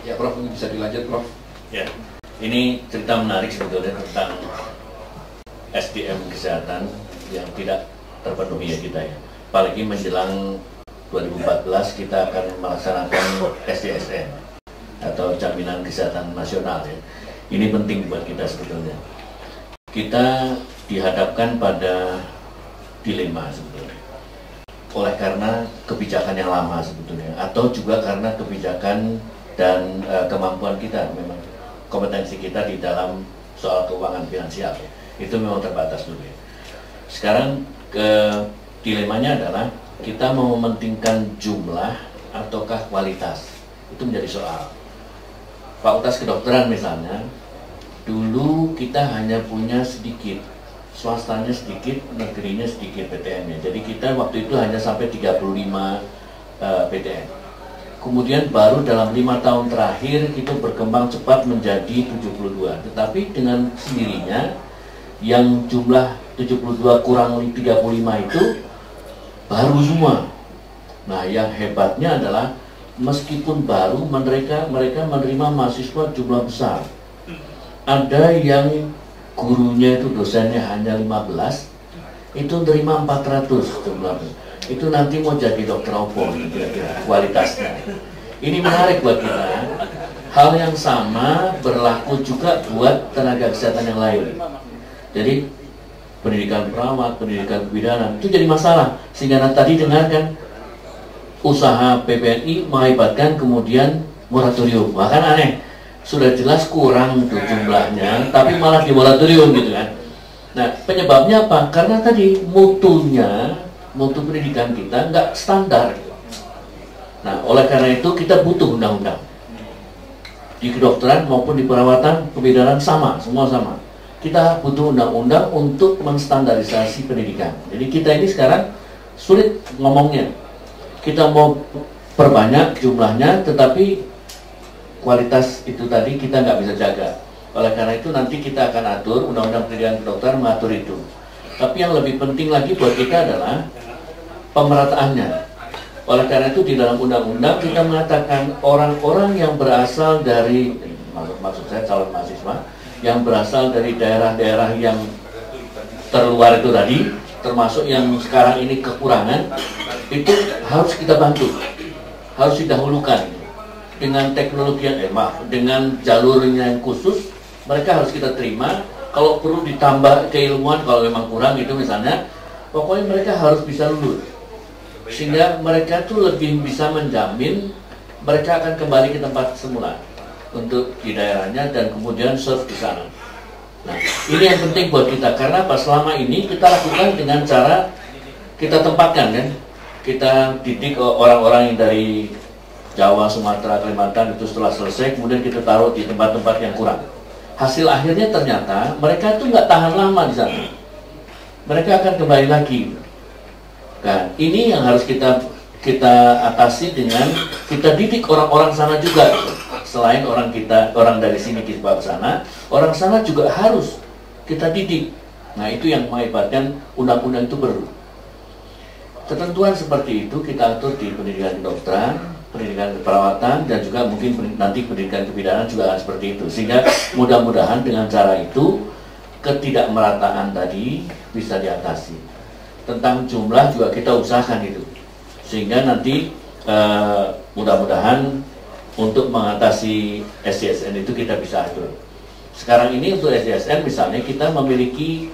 Ya Prof, ini bisa dilanjut Prof. Ya, ini cerita menarik sebetulnya tentang SDM kesehatan yang tidak terpenuhi ya kita ya. Apalagi menjelang 2014 kita akan melaksanakan SDSN atau Jaminan Kesehatan Nasional ya. Ini penting buat kita sebetulnya. Kita dihadapkan pada dilema sebetulnya. Oleh karena kebijakan yang lama sebetulnya, atau juga karena kebijakan dan kemampuan kita, memang kompetensi kita di dalam soal keuangan finansial ya. Itu memang terbatas dulu ya. Sekarang dilemanya adalah kita mau mementingkan jumlah ataukah kualitas. Itu menjadi soal. Fakultas kedokteran misalnya, dulu kita hanya punya sedikit, swastanya sedikit, negerinya sedikit PTN-nya. Jadi kita waktu itu hanya sampai 35 PTN. Kemudian baru dalam 5 tahun terakhir itu berkembang cepat menjadi 72. Tetapi dengan sendirinya yang jumlah 72 kurang 35 itu baru semua. Nah, yang hebatnya adalah meskipun baru mereka menerima mahasiswa jumlah besar. Ada yang gurunya itu dosennya hanya 15, itu menerima 400 jumlahnya. Itu nanti mau jadi dokter opo kira-kira kualitasnya. Ini menarik buat kita. Hal yang sama berlaku juga buat tenaga kesehatan yang lain. Jadi pendidikan perawat, pendidikan kebidanan itu jadi masalah. Sehingga tadi dengarkan usaha PPNI mengakibatkan kemudian moratorium. Bahkan aneh, sudah jelas kurang tuh jumlahnya, tapi malah di moratorium gitu kan. Nah, penyebabnya apa? Karena tadi mutu pendidikan kita nggak standar. Nah, oleh karena itu kita butuh undang-undang. Di kedokteran maupun di perawatan, kebidanan sama, semua sama. Kita butuh undang-undang untuk menstandarisasi pendidikan. Jadi kita ini sekarang sulit ngomongnya. Kita mau perbanyak jumlahnya, tetapi kualitas itu tadi kita nggak bisa jaga. Oleh karena itu nanti kita akan atur, undang-undang pendidikan kedokteran mengatur itu. Tapi yang lebih penting lagi buat kita adalah pemerataannya. Oleh karena itu di dalam undang-undang kita mengatakan orang-orang yang berasal dari, maksud saya calon mahasiswa, yang berasal dari daerah-daerah yang terluar itu tadi, termasuk yang sekarang ini kekurangan, itu harus kita bantu, harus didahulukan dengan teknologi yang dengan jalurnya yang khusus. Mereka harus kita terima. Kalau perlu ditambah keilmuan kalau memang kurang itu misalnya, pokoknya mereka harus bisa lulus, sehingga mereka tuh lebih bisa menjamin mereka akan kembali ke tempat semula untuk di daerahnya dan kemudian serve di sana. Nah, ini yang penting buat kita, karena pas selama ini kita lakukan dengan cara kita tempatkan kan, kita didik orang-orang yang dari Jawa, Sumatera, Kalimantan itu setelah selesai kemudian kita taruh di tempat-tempat yang kurang. Hasil akhirnya ternyata mereka itu nggak tahan lama di sana, mereka akan kembali lagi. Kan, ini yang harus kita atasi dengan kita didik orang-orang sana juga. Selain orang dari sini kita bawa ke sana, orang sana juga harus kita didik. Nah, itu yang mengakibatkan undang-undang itu perlu. Ketentuan seperti itu kita atur di pendidikan kedokteran, pendidikan keperawatan, dan juga mungkin nanti pendidikan kebidanan juga akan seperti itu. Sehingga mudah-mudahan dengan cara itu ketidakmerataan tadi bisa diatasi. Tentang jumlah juga kita usahakan itu, sehingga nanti mudah-mudahan untuk mengatasi SDSN itu kita bisa atur. Sekarang ini untuk SDSN misalnya kita memiliki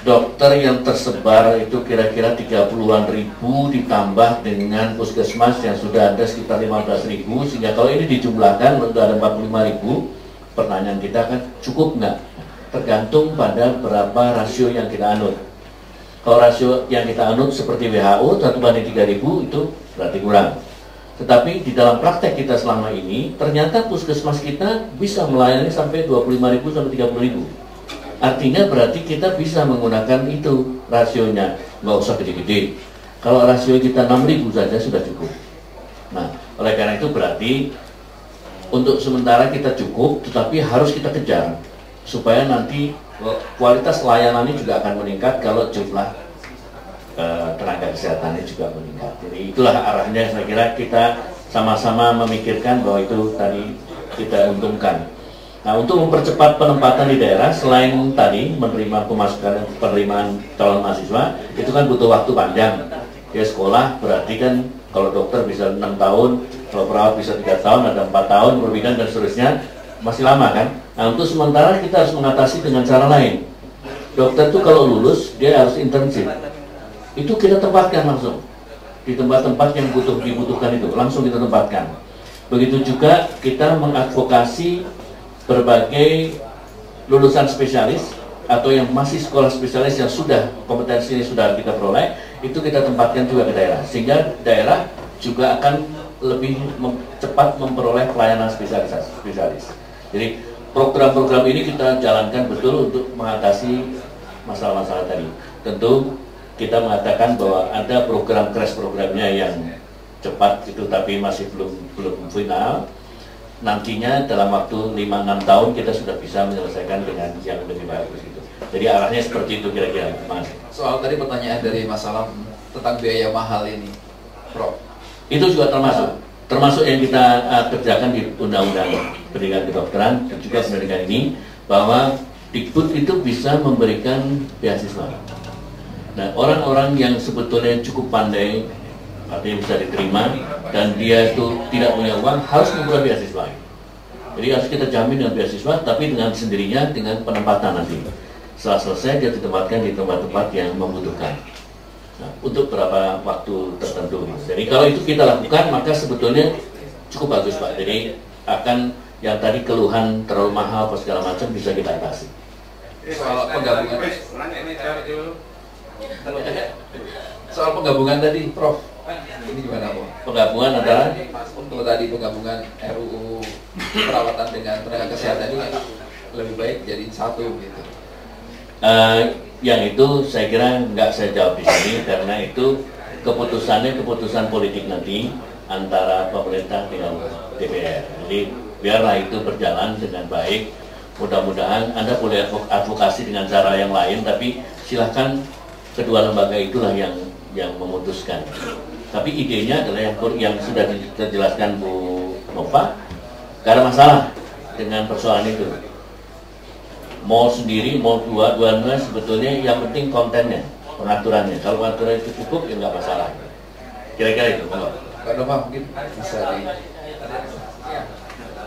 dokter yang tersebar itu kira-kira 30-an ribu ditambah dengan puskesmas yang sudah ada sekitar 15.000, sehingga kalau ini dijumlahkan sudah ada 45.000. Pertanyaan kita kan cukup nggak? Tergantung pada berapa rasio yang kita anut. Kalau rasio yang kita anut seperti WHO 1:3.000 itu berarti kurang. Tetapi di dalam praktek kita selama ini ternyata puskesmas kita bisa melayani sampai 25.000 sampai 30.000. Artinya berarti kita bisa menggunakan itu rasionya, nggak usah gede-gede. Kalau rasio kita 6.000 saja sudah cukup. Nah, oleh karena itu berarti untuk sementara kita cukup, tetapi harus kita kejar supaya nanti kualitas layanannya juga akan meningkat kalau jumlah tenaga kesehatannya juga meningkat. Jadi itulah arahnya, saya kira kita sama-sama memikirkan bahwa itu tadi kita untungkan. Nah, untuk mempercepat penempatan di daerah, selain tadi menerima pemasukan penerimaan calon mahasiswa, itu kan butuh waktu panjang. Ya sekolah berarti kan kalau dokter bisa 6 tahun, kalau perawat bisa 3 tahun, ada 4 tahun, perbidang dan seterusnya, masih lama kan? Nah, untuk sementara kita harus mengatasi dengan cara lain. Dokter itu kalau lulus, dia harus internship. Itu kita tempatkan langsung. Di tempat-tempat yang dibutuhkan itu, langsung kita tempatkan. Begitu juga kita mengadvokasi berbagai lulusan spesialis atau yang masih sekolah spesialis yang sudah kompetensinya sudah kita peroleh, itu kita tempatkan juga ke daerah, sehingga daerah juga akan lebih cepat memperoleh pelayanan spesialis. Jadi program-program ini kita jalankan betul untuk mengatasi masalah-masalah tadi. Tentu kita mengatakan bahwa ada program crash programnya yang cepat itu, tapi masih belum final. Nantinya dalam waktu 5-6 tahun kita sudah bisa menyelesaikan dengan yang lebih bagus itu. Jadi arahnya seperti itu kira-kira, Mas. Soal tadi pertanyaan dari masalah tentang biaya mahal ini, Prof. Itu juga termasuk yang kita kerjakan di Undang-Undang Pendidikan Kedokteran dan juga pendidikan ini, bahwa Dikbud itu bisa memberikan beasiswa. Nah, orang-orang yang sebetulnya cukup pandai, artinya bisa diterima, dan dia itu tidak punya uang, harus memperoleh beasiswa. Jadi harus kita jamin dengan beasiswa, tapi dengan sendirinya, dengan penempatan nanti. Setelah selesai, dia ditempatkan di tempat-tempat yang membutuhkan. Nah, untuk berapa waktu tertentu. Jadi kalau itu kita lakukan, maka sebetulnya cukup bagus, Pak. Jadi akan yang tadi keluhan terlalu mahal, apa segala macam, bisa kita atasi. Soal penggabungan tadi, Prof. Ini gimana, Prof? Penggabungan adalah untuk tadi penggabungan RUU perawatan dengan tenaga kesehatan ini lebih baik jadi satu gitu. Yang itu saya kira nggak saya jawab di sini, karena itu keputusannya keputusan politik nanti antara pemerintah dengan DPR. Jadi biarlah itu berjalan dengan baik. Mudah-mudahan Anda boleh advokasi dengan cara yang lain, tapi silahkan kedua lembaga itulah yang memutuskan. Tapi idenya adalah yang sudah dijelaskan Bu Nova, gak ada masalah dengan persoalan itu. Mau sendiri, mau dua-duanya sebetulnya yang penting kontennya, pengaturannya. Kalau pengaturan itu cukup, ya nggak masalah. Kira-kira itu. Pak Nova mungkin bisa di